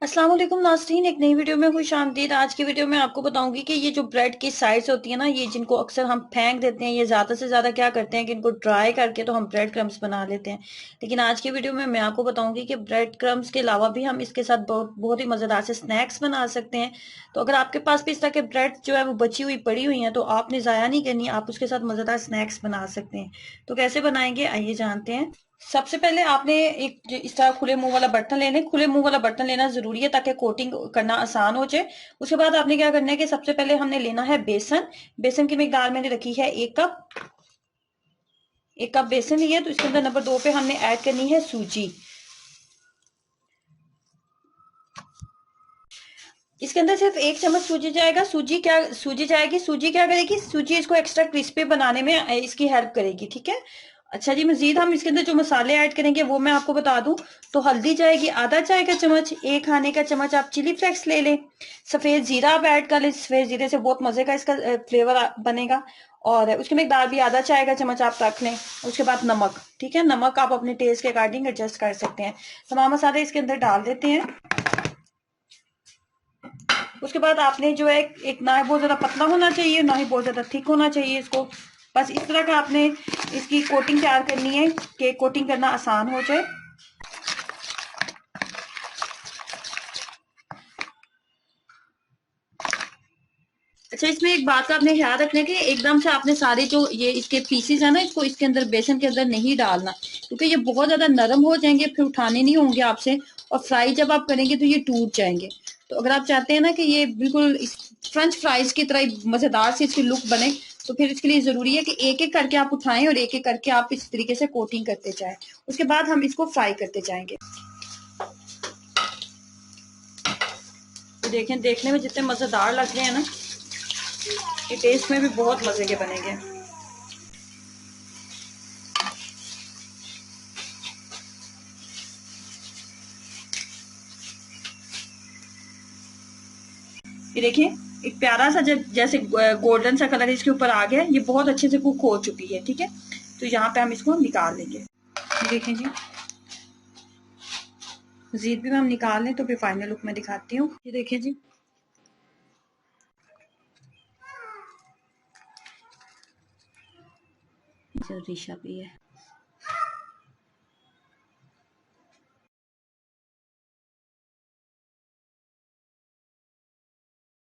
अस्सलाम वालेकुम नाज़रीन, एक नई वीडियो में खुशामदीद। आज की वीडियो में आपको बताऊंगी कि ये जो ब्रेड की साइड्स होती है ना, ये जिनको अक्सर हम फेंक देते हैं, ये ज़्यादा से ज़्यादा क्या करते हैं कि इनको ड्राई करके तो हम ब्रेड क्रम्स बना लेते हैं। लेकिन आज की वीडियो में मैं आपको बताऊंगी कि ब्रेड क्रम्स के अलावा भी हम इसके साथ बहुत बहुत ही मज़ेदार से स्नैक्स बना सकते हैं। तो अगर आपके पास भी इस तरह के ब्रेड जो है वो बची हुई पड़ी हुई हैं, तो आपने ज़ाया नहीं करनी, आप उसके साथ मज़ेदार स्नैक्स बना सकते हैं। तो कैसे बनाएंगे, आइए जानते हैं। सबसे पहले आपने एक इस तरह खुले मुंह वाला बर्तन लेने, खुले मुंह वाला बर्तन लेना जरूरी है ताकि कोटिंग करना आसान हो जाए। उसके बाद आपने क्या करना है कि सबसे पहले हमने लेना है बेसन। बेसन की मिकदार मैंने रखी है 1 कप। 1 कप बेसन लिया, तो इसके अंदर नंबर 2 पे हमने ऐड करनी है सूजी। इसके अंदर सिर्फ 1 चम्मच सूजी जाएगा। सूजी जाएगी, सूजी क्या करेगी, सूजी इसको एक्स्ट्रा क्रिस्पी बनाने में इसकी हेल्प करेगी, ठीक है। अच्छा जी, मजीद हम इसके अंदर जो मसाले ऐड करेंगे वो मैं आपको बता दूं। तो हल्दी जाएगी आधा चाय का चम्मच, 1 खाने का चम्मच आप चिली फ्लेक्स ले लें। सफेद जीरा आप ऐड कर लें, सफेद जीरे से बहुत मजे का इसका फ्लेवर बनेगा। और उसकी मिकदार भी आधा चाय का चम्मच आप रख लें। उसके बाद नमक, ठीक है, नमक आप अपने टेस्ट के अकॉर्डिंग एडजस्ट कर सकते हैं। तमाम मसाले इसके अंदर डाल देते हैं। उसके बाद आपने जो है एक ना बहुत ज्यादा पतला होना चाहिए, ना ही बहुत ज्यादा थिक होना चाहिए इसको। बस इस तरह का आपने इसकी कोटिंग तैयार करनी है कि कोटिंग करना आसान हो जाए। अच्छा, इसमें एक बात का आपने ख्याल रखना है कि एकदम से आपने सारे जो ये इसके पीसेज है ना, इसको इसके अंदर बेसन के अंदर नहीं डालना, क्योंकि ये बहुत ज्यादा नरम हो जाएंगे, फिर उठाने नहीं होंगे आपसे। और फ्राई जब आप करेंगे तो ये टूट जाएंगे। तो अगर आप चाहते हैं ना कि ये बिल्कुल फ्रेंच फ्राइज की तरह मजेदार सी इसकी लुक बने, तो फिर इसके लिए जरूरी है कि एक एक करके आप उठाएं और एक एक करके आप इस तरीके से कोटिंग करते जाएं। उसके बाद हम इसको फ्राई करते जाएंगे। तो देखें, देखने में जितने मजेदार लग रहे हैं ना, ये टेस्ट में भी बहुत मजे के बनेंगे। ये देखिए, एक प्यारा सा जैसे गोल्डन सा कलर इसके ऊपर आ गया, ये बहुत अच्छे से कुक हो चुकी है, ठीक है। तो यहाँ पे हम इसको निकाल लेंगे। ये देखें जी, मजीद भी हम निकाल लें तो फिर फाइनल लुक में दिखाती हूँ। ये देखें जी, जो रिशा भी है।